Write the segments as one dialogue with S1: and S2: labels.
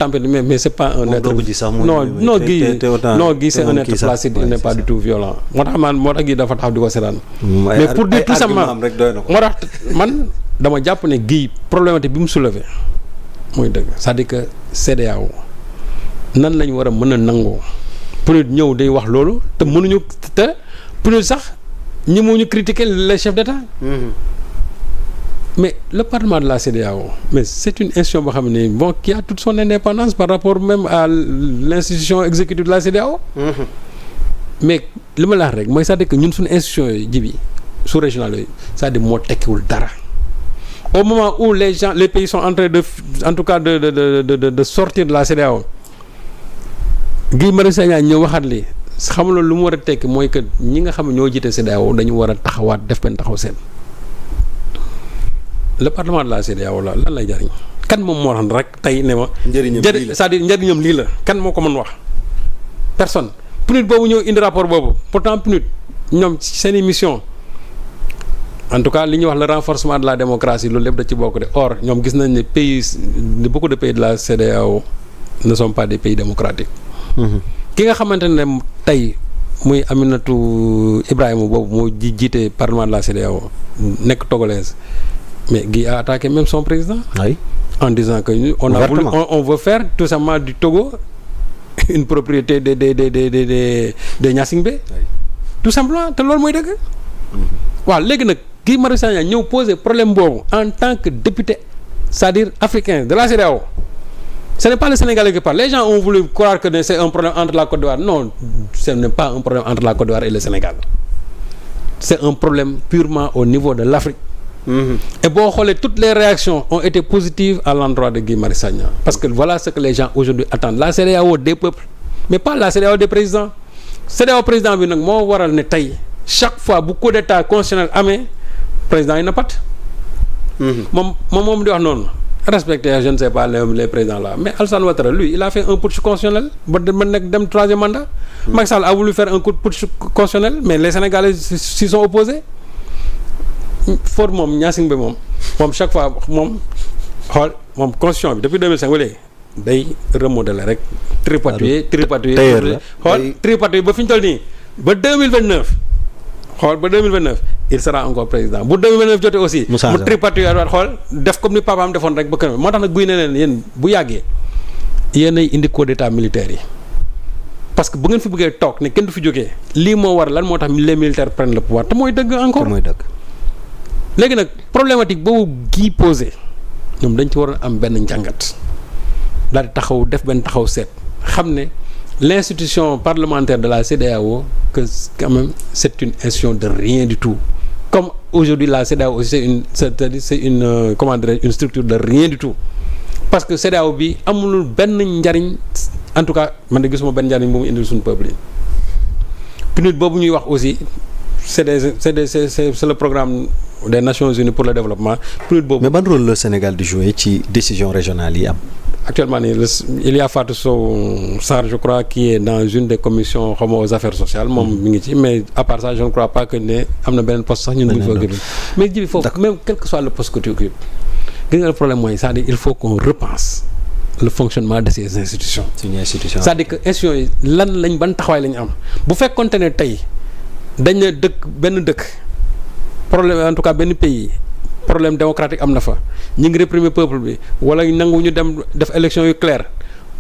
S1: tempête mais c'est pas un être Guy c'est un être placide, il n'est pas du tout violent moo tax Guy dafa taxaw di ko seetaan mais pour dire tout simplement moo tax man dama jàpp ne Guy problématique bi mu soulevé mooy dëgg c'est-à-dire que CEDEAO nan lañ war a mën a nangoo PNUD ñëw day wax loolu te mënuñu te PNUD sax ñi mu ñu critiquer les chefs d'État mais le parlement de la CEDEAO mais c'est une institution boo xam ne bon qui a toute son indépendance par rapport même à l'institution exécutive de la CEDEAO mais li ma la wax rek mooy c'est-à-dire que ñun suñu institution yooyu jibi sous-régionales yooyu c'est-à-dire moo tekkiwul dara au moment où les pays sont en train de en tout cas de sortir de la CEDEAO Guy Marius Sagna ñëw waxaat li xamuloo lu mu war a tekki mooy que ñi nga xam ne ñoo jiite CEDEAO dañu war a taxawaat def benn taxaw seen le parlement de la CEDEAO la lan lay jariñ kan moom moo xam rek tey ne ma. c'est-à-dire njëriñam lii la kan moo ko mën wax personne. PNUD boobu ñëw indi rapport boobu pourtant PNUD ñoom seen i mission en tout cas li ñuy wax le renforcement de la démocratie loolu lépp da ci bokk de or ñoom gis nañ ne beaucoup de pays de la CEDEAO ne sont pas des pays démocratiques. ki nga xamante ne tey muy Aminata Ibrahima boobu moo jiite parlement de la CEDEAO nekk togolaise mais Guy a attaqué même son président. Oui. En disant que on veut faire tout simplement du Togo une propriété de Gnassingbé. Oui. Tout simplement te loolu mooy dëgg. waaw léegi nag Guy Marius Sagna ñëw poser problème boobu en tant que député c'est-à-dire africain de la CEDEAO. Ce n'est pas le Sénégalais qui parle. Les gens ont voulu croire que c'est un problème entre la Côte d'Ivoire. Non, ce n'est pas un problème entre la Côte d'Ivoire et le Sénégal. C'est un problème purement au niveau de l'Afrique. Et bon, toutes les réactions ont été positives à l'endroit de Guy Marius Sagna. Parce que voilà ce que les gens aujourd'hui attendent. La CEDEAO des peuples, mais pas la CEDEAO des présidents. CEDEAO président bi nag moo waral ne tey chaque fois bu coup d'état constitutionnel amee président yi na pat. moom di wax noonu. Respecter je ne sais pas les présidents là mais Alassane Ouattara lui il a fait un putsch constitutionnel ba nekk dem troisième mandat. Macky Sall a voulu faire un putsch constitutionnel mais les Sénégalais s'y sont opposés. Fort moom Gnassingbé moom chaque fois moom constitution bi depuis 2005 ba léegi day remodeler rek. tripatouiller tripatouiller ba fi ñu toll nii ba 2029 ba 2029 il sera encore président bu 2029 jotee aussi. mu tripatouiller waat def comme ni papaam defoon rek ba kanam moo tax nag guy ne leen yéen bu yàggee yéenay indi coup d'état militaire yi parce que bu ngeen fi bëggee toog ne kenn du fi jógee lii moo war lan moo tax les militaires prennent le pouvoir te mooy dëgg encore. léegi nag problématique boobu gii posé ñoom dañ ci waroon am benn njàngat daal di taxaw def benn taxaw seet xam ne l'institution parlementaire de la CEDEAO que quand même c'est une institution de rien du tout comme aujourd'hui la CEDEAO aussi c'est une comment dirais-je une structure de rien du tout parce que CEDEAO bi amul benn njariñ en tout cas man de gisuma benn njariñ bu mu indil suñu peuple yi PNUD boobu ñuy wax aussi c'est le programme des Nations Unies pour le développement PNUD boobu. mais
S2: ban rôle le Sénégal di jouer ci décision régionale yi am.
S1: Actuellement il y a Fatou Sow Sarr je crois qui est dans une des commissions xaw ma aux affaires sociales moom mi ngi ci mais à part ça je ne crois pas que ne am na beneen poste sax ñun bu ñu fa occupé mais ji foofu même quel que soit le poste que tu occupes gis nga le problème mooy c'est-à-dire il faut qu'on repense le fonctionnement de ces institutions. C'est-à-dire que institutions yi ban taxawaay la ñu am bu fekkonte ne tey dañ ne benn dëkk problème en tout cas benn pays problème démocratique am na fa ñu ngi réprimer peuple bi wala nangu ñu dem def élection yu claire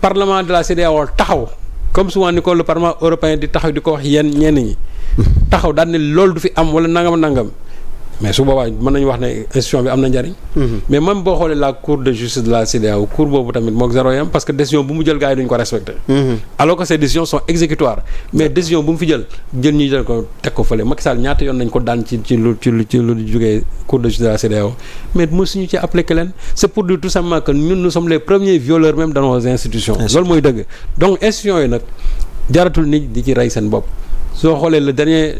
S1: parlement de la CEDEAO taxaw comme souvent ni ko le parlement européen di taxaw di ko wax ñenn ñi taxaw daal ne loolu du fi am wala nangam mais su boobaa mën nañu wax ne institution bi am na njariñ mais même boo xoolee la cour de justice de la CEDEAO cour boobu tamit mook zéro yam parce que décision bu mu jël gars yi duñu ko respecté alors que ces décisions sont exécutoires mais décision bu mu fi jël ñu jël ko teg ko fële Macky Sall ñaata yoon nañ ko daan ci lu jógee cour de justice de la CEDEAO mais mësuñu ci appliqué leen c'est pour dire tout simplement que ñun nous sommes les premiers violeurs même dans nos institutions loolu mooy dëgg donc institutions yi nag jaratul nit di ci rey seen bopp soo xoolee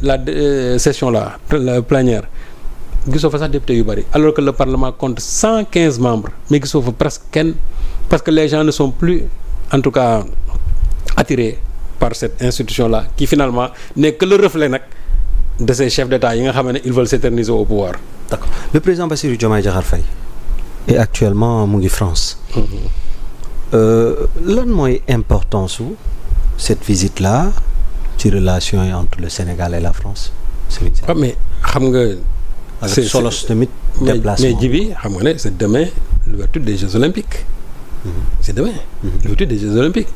S1: la session là la plénière gisoo fa sax député yu bëri alors que le parlement compte 115 membres mais gisoo fa presque kenn parce que les gens ne sont plus en tout cas attirés par cette institution là qui finalement n'est que le reflet nag de ces chefs d'État yi nga xam ne ils veulent s'éterniser au pouvoir.
S2: D'accord. Le président Bassirou Diomaye Diakhar Faye est actuellement mu ngi France. lan mooy importance su cette visite là ci relation yi entre le Sénégal et la France.
S1: waaw mais xam nga.
S2: avec solos tamit déplacement
S1: mais Djibi xam nga ne c'est demain l'ouverture des Jeux Olympiques. C'est demain. L'ouverture des Jeux Olympiques.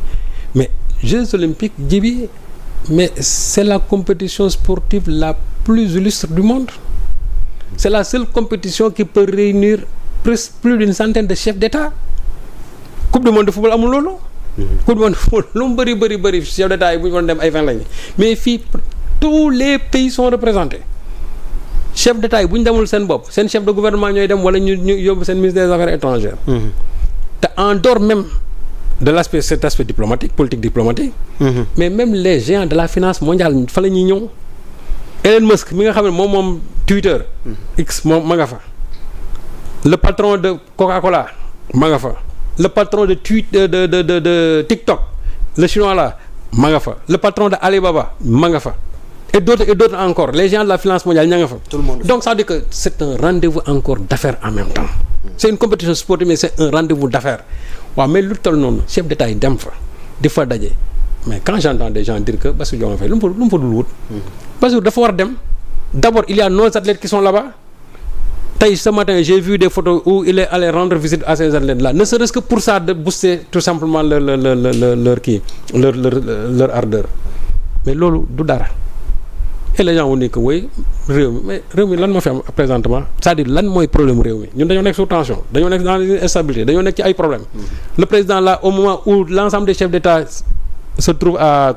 S1: Mais Jeux Olympiques, Djibi, mais c'est la compétition sportive la plus illustre du monde. C'est la seule compétition qui peut réunir presque plus d'une centaine de chefs d'État. Coupe du monde de football amul loolu. Coupe du monde de football lu mu bëri chefs d'État yi bu ñu doon dem ay 20 lañu mais fii tous les pays sont représentés. Chef d'État yi bu ñu demul seen bopp seen chef de gouvernement ñooy dem wala ñu yóbbu seen ministre des Affaires étrangères. te en dehors même de cet aspect diplomatique politique diplomatique. Mais même les géants de la finance mondiale fa la ñuy ñëw. Elon Musk mi nga xam ne moom Twitter. X moom ma nga fa. Le patron de Coca-Cola ma nga fa. Le patron de de TikTok le chinois là ma nga fa. Le patron de Alibaba ma nga fa. Et d'autres encore les géants de la finance mondiale ña nga fa.
S2: Tout le monde.
S1: Donc ça veut dire que c'est un rendez-vous encore d'affaires en même temps. C'est une compétition sportive mais c'est un rendez-vous d'affaires. waaw mais lu toll noonu chef d'État yi dem fa di fa daje mais quand j'entends des gens dire que Bassirou Diomaye Faye lu mu fa dul wut. Bassirou dafa war a dem d'abord il y a nos athlètes qui sont là-bas tey ce matin j'ai vu des photos où il est allé rendre visite à ces athlètes-là ne serait-ce que pour ça de booster tout simplement leur ardeur mais loolu du dara. Et les gens ont dit que oui réew mi mais réew mi lan moo fi am présentement c'est-à-dire lan mooy problème réew mi ñun dañoo nekk sous tension dañoo nekk dans l'instabilité dañoo nekk ci ay problèmes. Le président là au moment où l'ensemble des chefs d'État se trouvent à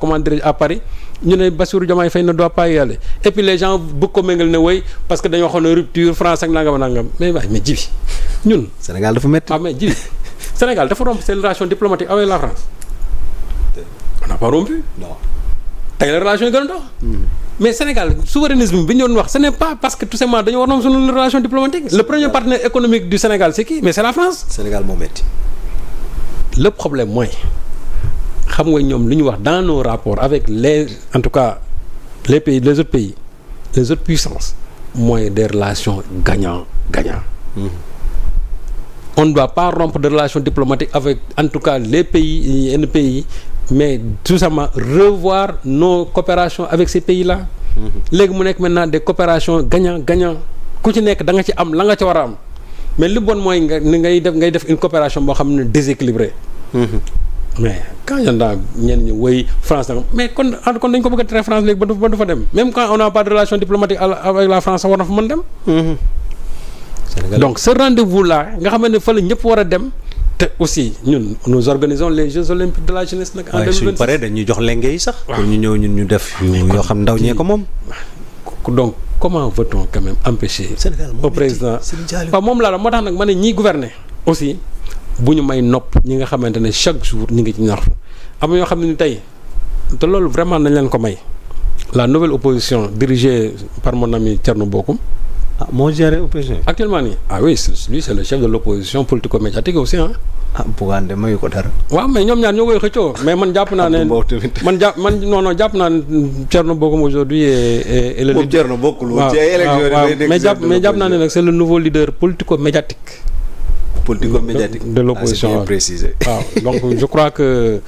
S1: Paris ñu ne Bassirou Diomaye Faye ne doit pas y aller et puis les gens bëgg ko méngal ne woy parce que dañoo xam ne rupture France ak nangam mais Djibi ñun.
S2: Sénégal dafa métti.
S1: mais Djibi Sénégal dafa romp ses relations diplomatiques avec la France. On n'a pas rompu.
S2: non
S1: tey la relation yi gën a dox. Mais Sénégal souverainisme bi ñu doon wax ce n'est pas parce que tout simplement dañoo war a am suñu relation diplomatique. Le premier partenaire économique du Sénégal c'est qui mais c'est la France.
S2: Sénégal moo métti.
S1: Le problème mooy xam nga ñoom lu ñu wax dans nos rapports avec en tout cas les autres pays les autres puissances mooy des relations gagnant-gagnant. On ne doit pas rompre de relations diplomatiques avec en tout cas les pays yenn pays. Mais tout simplement revoir nos coopérations avec ces pays-là. Léegi mu nekk maintenant des coopérations gagnant-gagnant ku ci nekk da nga ci am la nga ci war a am mais li bon mooy ngay def une coopération boo xam ne déséquilibrée. Mais quand j'entends ñenn ñi woy France nag mais kon dañ ko bëgg a tere France léegi ba du fa dem même quand on n'a pas de relation diplomatique avec la France war na fa mën dem. Donc ce rendez-vous là nga xam ne fa la ñëpp war a dem. te aussi ñun nous organisons les Jeux Olympiques de la jeunesse nag. en 2026
S2: suñ paree dañuy jox lenge yi sax. pour ñu ñëw ñun ñu def. yoo xam ndaw ñee ko moom.
S1: donc comment veut-on quand même empêcher. au président waaw moom laa la moo tax nag ma ne ñiy gouverner aussi bu ñu may nopp ñi nga xamante ne chaque jour ñi ngi ci ñaxtu am na ñoo xam ne ni tey te loolu vraiment nañ leen ko may la nouvelle opposition dirigée par mon ami Thierno Bocoum.
S2: moo géré opposition.
S1: Actuellement nii lui c'est le chef de l'opposition politico-médiatique aussi
S2: Bougane de mayu ko dara.
S1: waaw mais ñoom ñaar ñoo koy xëccoo mais man jàpp naa ne jàpp naa ne Thierno Bocoum aujourd'hui et le
S2: moom Thierno bokkul woon ci ay élections
S1: mais jàpp naa ne nag c'est le nouveau leader politico-médiatique de l'opposition
S2: précisé.
S1: waaw donc je crois que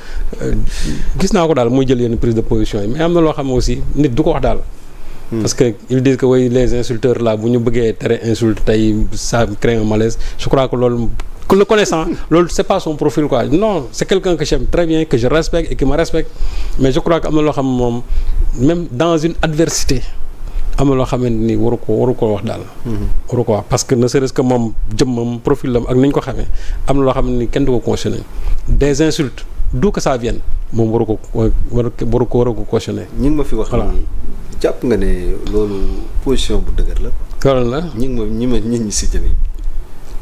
S1: gis naa ko daal muy jël yenn prise de position yi mais am na loo xam aussi nit du ko wax daal. Parce que ils disent que oui les insulteurs là bu ñu bëggee tere insulte tey ça crée un malaise je crois que loolu que le connaissant loolu c'est pas son profil quoi non c'est quelqu'un que j'aime très bien que je respecte et qui me respecte mais je crois que am na loo xam moom même dans une adversité am na loo xamante ni waru ko wax daal. waru ko wax parce que ne serait-ce que moom jëmmam profil am ak ni ñu ko xamee am na loo xam ni kenn du ko cautionner des insultes d'où que ça vienne moom waru ko cautionner.
S2: ñu ngi ma fi wax nii jàpp nga ne loolu position bu dëgër la.
S1: loolu la
S2: ñi cité nii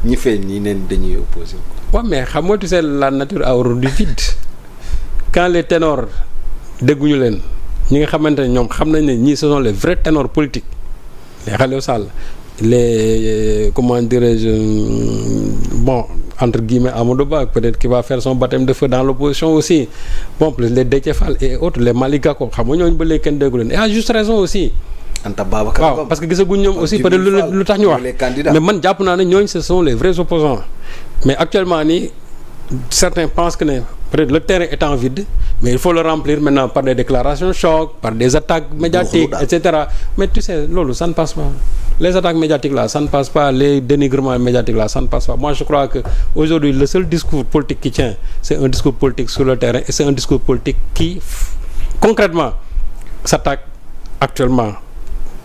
S2: ñi feeñ nii neen dañuy opposé.
S1: waaw mais xam nga tu sais la nature a horreur du vide quand les ténors dégguñu leen ñi nga xamante ne ñoom xam nañ ne ñii ce sont les vrais ténors politiques les Khalifa Sall les comment dirais-je bon entre guillemets Amadou Ba peut-être qu'il va faire son baptême de feu dans l'opposition aussi bon plus les Déthié Fall et autres les Malick Gakou xam nga ñooñu ba léegi kenn déggu leen et à juste raison aussi.
S2: Anta Babacar
S1: waaw parce que gisaguñ ñoom aussi peut-être lu tax ñu wax mais man jàpp naa ne ñooñu ce sont les vrais opposants mais actuellement nii certains pensent que peut-être le terrain étant vide, mais il faut le remplir maintenant par des déclarations choc, par des attaques médiatiques, etc. Mais tu sais, Lolo, ça ne passe pas. Les attaques médiatiques là, ça ne passe pas. Les dénigrements médiatiques là, ça ne passe pas. Moi, je crois que aujourd'hui, le seul discours politique qui tient, c'est un discours politique sur le terrain, et c'est un discours politique qui, concrètement, s'attaque actuellement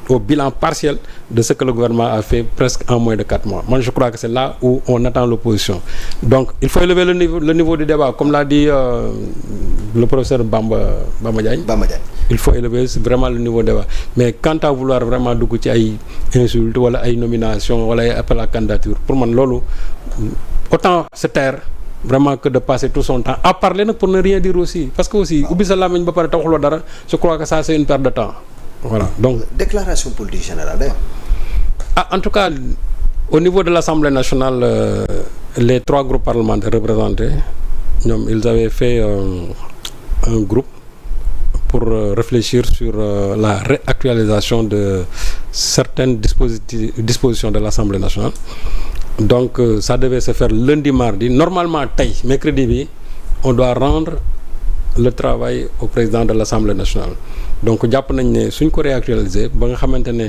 S1: au bilan partiel de ce que le gouvernement a fait presque en moins de 4 mois. Moi, je crois que c'est là où on attend l'opposition. Donc, il faut élever le niveau du débat. Comme l'a dit le professeur Bamba Diagne. Il faut élever vraiment le niveau du débat. Mais quant à vouloir vraiment d'ouguti ay insultes, ou ay nominations, ou ay appel à candidature, pour moi, lolo, autant se taire vraiment que de passer tout son temps à parler pour ne rien dire aussi. Parce que aussi, je crois que ça, c'est une perte de temps. Voilà. Donc,
S2: déclaration politique générale.
S1: En tout cas, au niveau de l'Assemblée nationale, les 3 groupes parlementaires représentés, ils avaient fait un groupe pour réfléchir sur la réactualisation de certaines dispositions de l'Assemblée nationale. Donc, ça devait se faire lundi, mardi. Normalement, mercredi, on doit rendre le travail au président de l'Assemblée nationale. Donc, jàpp nañ ne suñ ko réactualiser ba nga xamante ne